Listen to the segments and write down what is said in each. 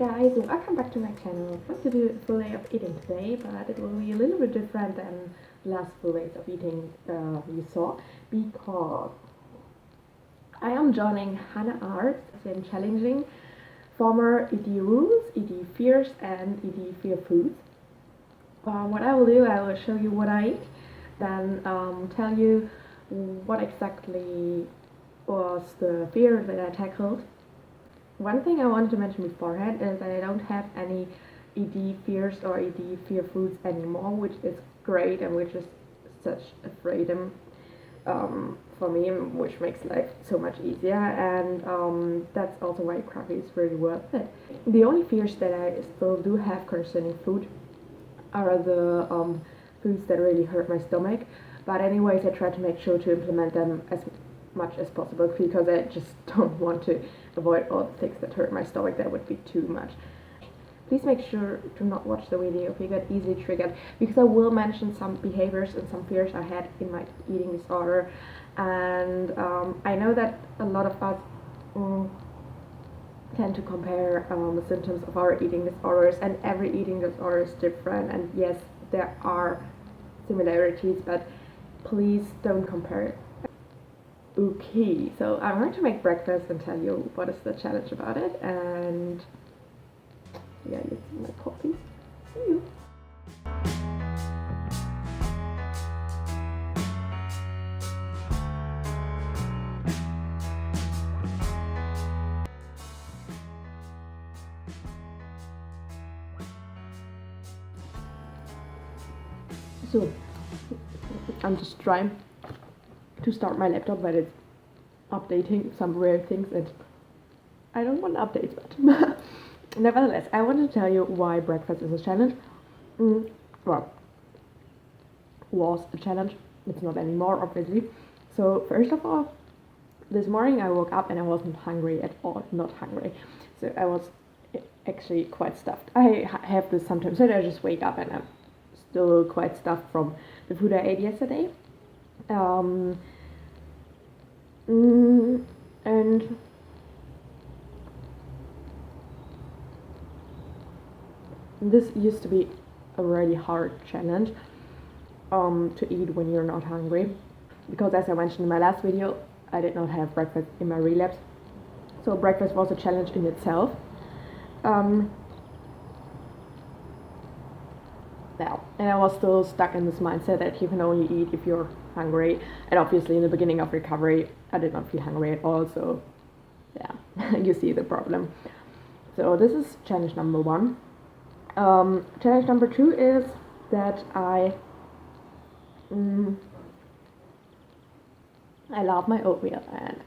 guys, welcome back to my channel. I'm going to do a full day of eating today, but it will be a little bit different than the last full days of eating you saw, because I am joining Hanne Arts in challenging former ED rules, ED fears and ED fear foods. What I will do, I will show you what I eat, then tell you what exactly was the fear that I tackled. One thing I wanted to mention beforehand is that I don't have any ED fears or ED fear foods anymore, which is great and which is such a freedom for me, which makes life so much easier, and that's also why coffee is really worth it. The only fears that I still do have concerning food are the foods that really hurt my stomach, but anyways I try to make sure to implement them as much as possible, because I just don't want to avoid all the things that hurt my stomach. That would be too much. Please make sure to not watch the video if you get easily triggered, because I will mention some behaviors and some fears I had in my eating disorder, and I know that a lot of us tend to compare the symptoms of our eating disorders, and every eating disorder is different, and yes, there are similarities, but please don't compare it. Okay, so I'm going to make breakfast and tell you what is the challenge about it, and yeah, you see my coffee. See you. So, I'm just trying to start my laptop, but it's updating some rare things and I don't want updates, but nevertheless, I want to tell you why breakfast is a challenge. Well, was a challenge. It's not anymore, obviously. So first of all, this morning I woke up and I wasn't hungry at all, not hungry. So I was actually quite stuffed. I have this sometimes, so I just wake up and I'm still quite stuffed from the food I ate yesterday. And this used to be a really hard challenge to eat when you're not hungry, because as I mentioned in my last video, I did not have breakfast in my relapse, so breakfast was a challenge in itself. And I was still stuck in this mindset that you can only eat if you're hungry, and obviously in the beginning of recovery I did not feel hungry at all, so yeah, you see the problem. So this is challenge number one. Challenge number two is that I love my oatmeal, and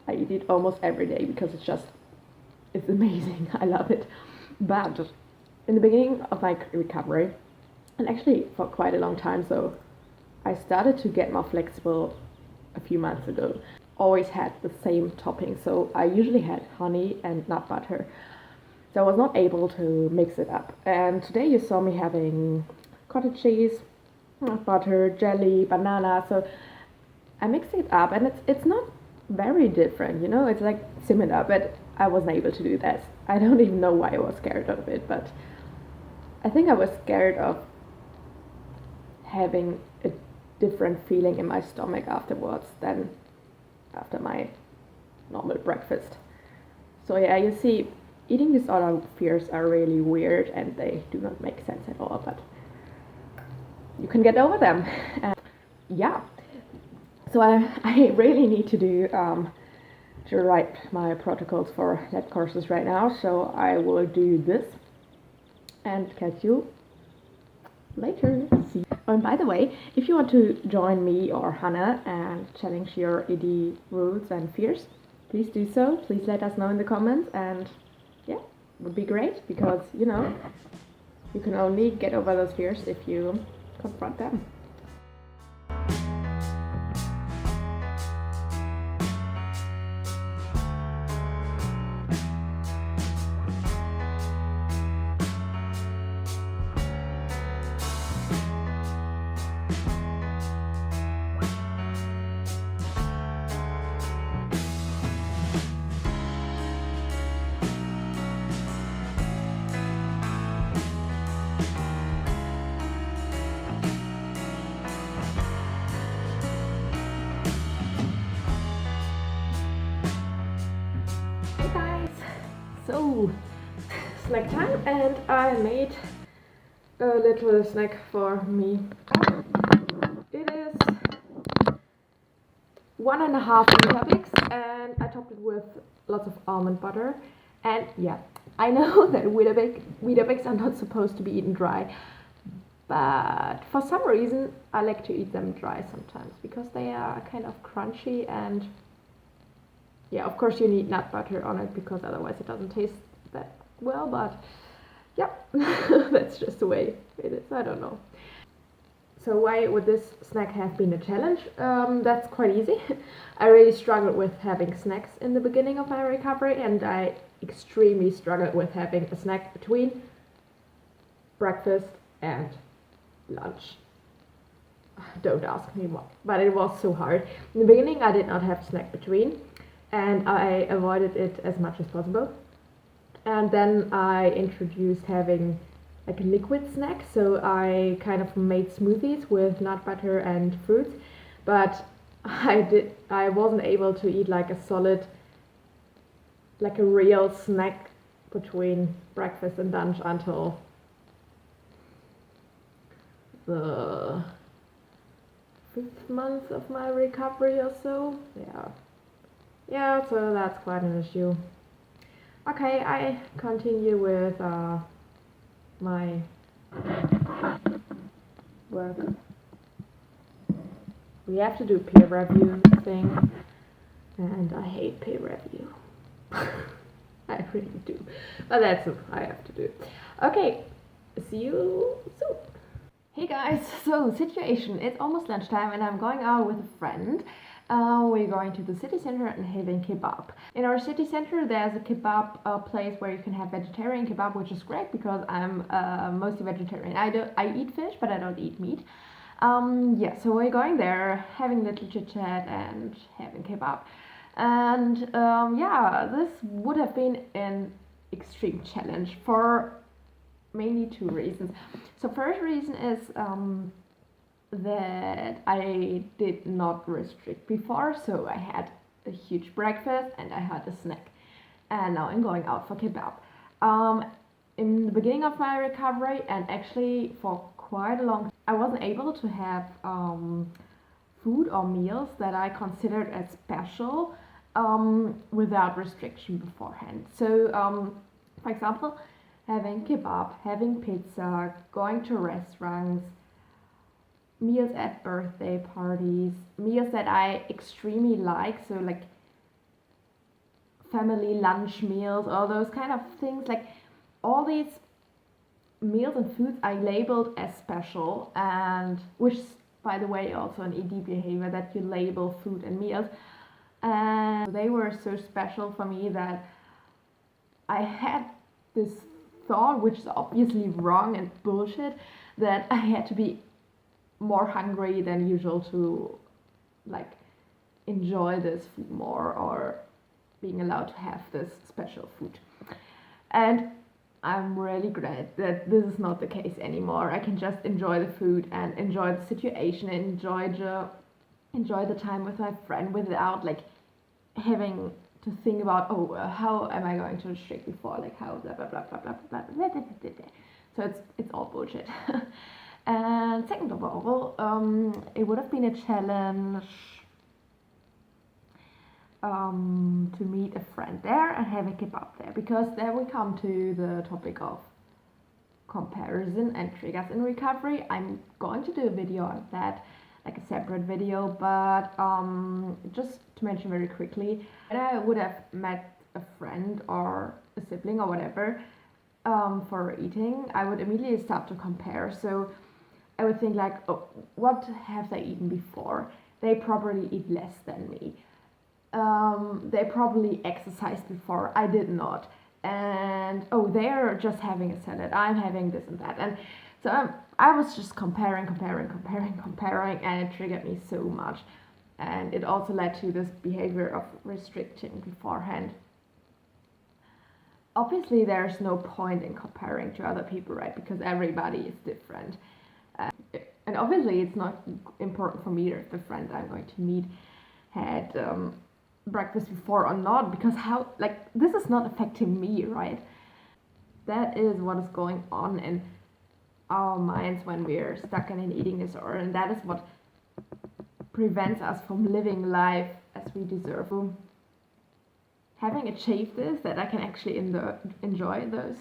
I eat it almost every day because it's amazing. I love it. But in the beginning of my recovery, and actually for quite a long time, so I started to get more flexible a few months ago. Always had the same topping, so I usually had honey and nut butter. So I was not able to mix it up. And today you saw me having cottage cheese, nut butter, jelly, banana. So I mixed it up, and it's not very different, you know, it's like similar, but I wasn't able to do that. I don't even know why I was scared of it, but I think I was scared of having a different feeling in my stomach afterwards than after my normal breakfast. So yeah, you see, eating disorder fears are really weird and they do not make sense at all, but you can get over them. And yeah, so I really need to do to write my protocols for lab courses right now, so I will do this and catch you later. See. And by the way, if you want to join me or Hanne and challenge your ED rules and fears, please do so. Please let us know in the comments, and yeah, it would be great, because you know, you can only get over those fears if you confront them. So, snack time, and I made a little snack for me. It is 1.5 Weetabix, and I topped it with lots of almond butter. And yeah, I know that Weetabix are not supposed to be eaten dry, but for some reason I like to eat them dry sometimes because they are kind of crunchy, and yeah, of course you need nut butter on it because otherwise it doesn't taste that well, but yeah, that's just the way it is. I don't know. So why would this snack have been a challenge? That's quite easy. I really struggled with having snacks in the beginning of my recovery, and I extremely struggled with having a snack between breakfast and lunch. Don't ask me what, but it was so hard. In the beginning I did not have snack between, and I avoided it as much as possible. And then I introduced having like a liquid snack, so I kind of made smoothies with nut butter and fruits, but I wasn't able to eat like a solid, like a real snack between breakfast and lunch until the 5th month of my recovery or so. Yeah, so that's quite an issue. Okay, I continue with my work. We have to do peer review thing, and I hate peer review. I really do, but that's what I have to do. Okay, see you soon. Hey guys, so situation, it's almost lunchtime and I'm going out with a friend. We're going to the city center and having kebab. In our city center there's a kebab place where you can have vegetarian kebab, which is great because I'm mostly vegetarian. I eat fish, but I don't eat meat. Yeah, so we're going there, having a little chit chat and having kebab. And yeah, this would have been an extreme challenge for mainly 2 reasons. So first reason is that I did not restrict before, so I had a huge breakfast and I had a snack, and now I'm going out for kebab. In the beginning of my recovery, and actually for quite a long time, I wasn't able to have food or meals that I considered as special without restriction beforehand. So for example, having kebab, having pizza, going to restaurants, meals at birthday parties, meals that I extremely like, so like family lunch meals, all those kind of things, like all these meals and foods I labeled as special, and which is, by the way, also an ED behavior that you label food and meals, and they were so special for me that I had this thought, which is obviously wrong and bullshit, that I had to be more hungry than usual to like enjoy this food more, or being allowed to have this special food. And I'm really glad that this is not the case anymore. I can just enjoy the food and enjoy the situation and enjoy the time with my friend without like having to think about, oh, how am I going to restrict before, like how blah blah blah blah blah blah blah blah blah. So it's all bullshit. And second of all, it would have been a challenge to meet a friend there and have a kebab there, because there we come to the topic of comparison and triggers in recovery. I'm going to do a video on that, like a separate video, but just to mention very quickly, when I would have met a friend or a sibling or whatever for eating, I would immediately start to compare. So I would think like, oh, what have they eaten before? They probably eat less than me. They probably exercised before, I did not. And oh, they're just having a salad, I'm having this and that. And so I was just comparing, and it triggered me so much. And it also led to this behavior of restricting beforehand. Obviously, there's no point in comparing to other people, right? Because everybody is different. And obviously, it's not important for me if the friend I'm going to meet had breakfast before or not, because how, like, this is not affecting me, right? That is what is going on in our minds when we're stuck in an eating disorder, and that is what prevents us from living life as we deserve. Having achieved this, that I can actually enjoy those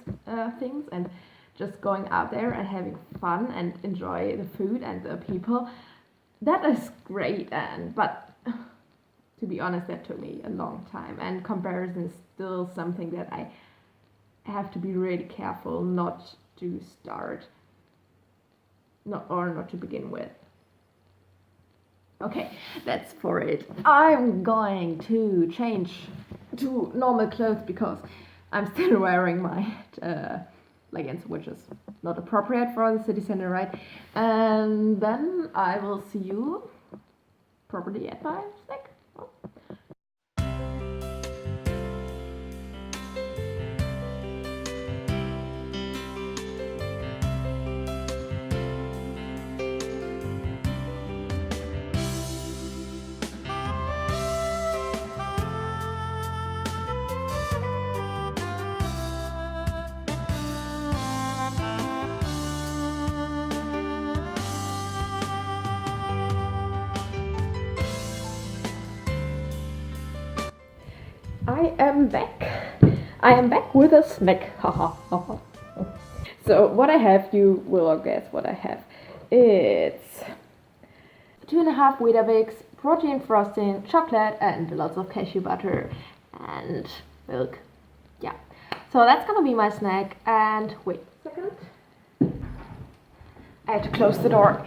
things, and just going out there and having fun and enjoy the food and the people, that is great. And but to be honest, that took me a long time, and comparison is still something that I have to be really careful not to start, not to begin with. Okay, that's for it. I'm going to change to normal clothes because I'm still wearing my leggings, which is not appropriate for the city center, right? And then I will see you probably at my snack. I am back. I am back with a snack. So what I have, you will guess what I have. It's 2.5 Weetabix, protein frosting, chocolate, and lots of cashew butter and milk. Yeah. So that's gonna be my snack. And wait a second. I have to close the door.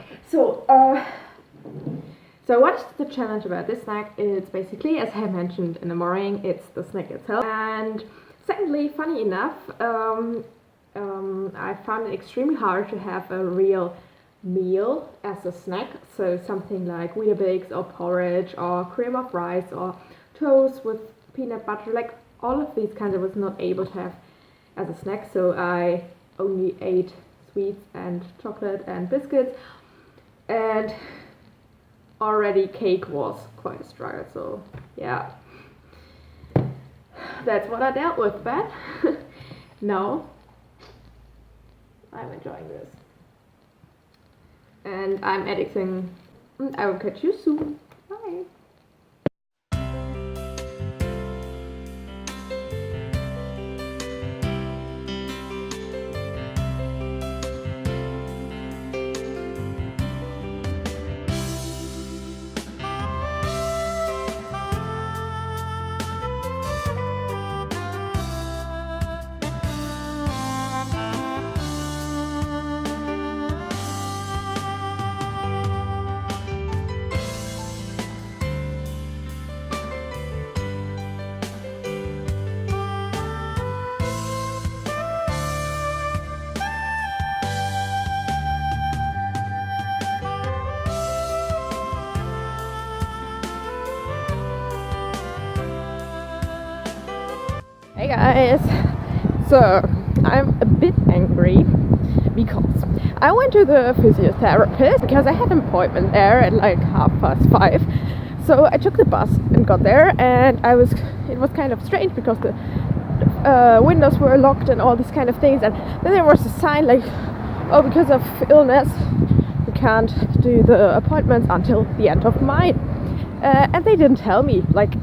So what's the challenge about this snack? It's basically, as I mentioned in the morning, it's the snack itself. And secondly, funny enough, I found it extremely hard to have a real meal as a snack. So something like Weetabix or porridge or cream of rice or toast with peanut butter, like all of these kinds I was not able to have as a snack. So I only ate sweets and chocolate and biscuits, and already cake was quite a struggle, so yeah, that's what I dealt with. But now I'm enjoying this and I'm editing. I will catch you soon. Bye. Hey guys, so I'm a bit angry because I went to the physiotherapist because I had an appointment there at like 5:30. So I took the bus and got there, and it was kind of strange because the windows were locked and all these kind of things, and then there was a sign like, oh, because of illness we can't do the appointments until the end of May. And they didn't tell me, like,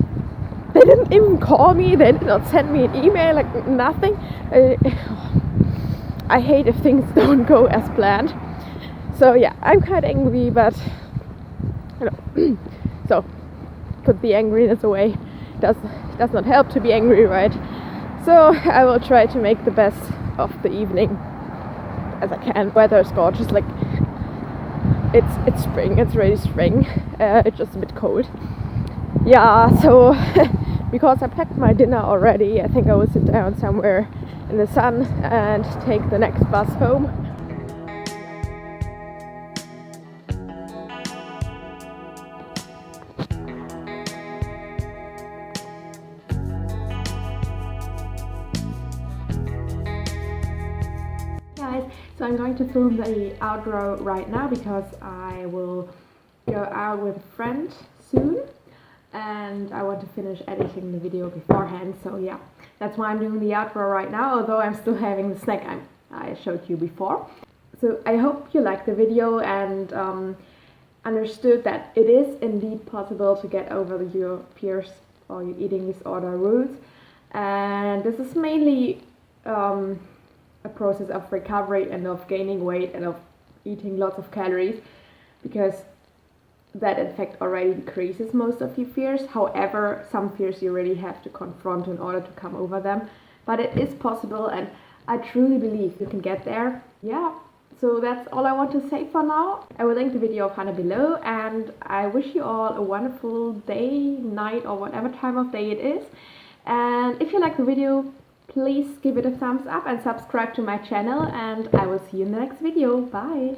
they didn't even call me, they did not send me an email, like nothing. I hate if things don't go as planned. So yeah, I'm quite angry, but you know, so put the angriness away. Does not help to be angry, right? So I will try to make the best of the evening as I can. Weather is gorgeous, like it's spring, it's really spring. It's just a bit cold. Yeah, so because I packed my dinner already, I think I will sit down somewhere in the sun and take the next bus home. Guys, so I'm going to film the outro right now because I will go out with a friend soon. and I want to finish editing the video beforehand. So yeah, that's why I'm doing the outro right now, although I'm still having the snack I showed you before. So I hope you liked the video and understood that it is indeed possible to get over your PIRS or your eating disorder roots, and this is mainly a process of recovery and of gaining weight and of eating lots of calories, because that in fact already decreases most of your fears. However, some fears you really have to confront in order to come over them, but it is possible, and I truly believe you can get there. Yeah, so that's all I want to say for now. I will link the video of Hanne below, and I wish you all a wonderful day, night, or whatever time of day it is. And if you like the video, please give it a thumbs up and subscribe to my channel, and I will see you in the next video. Bye!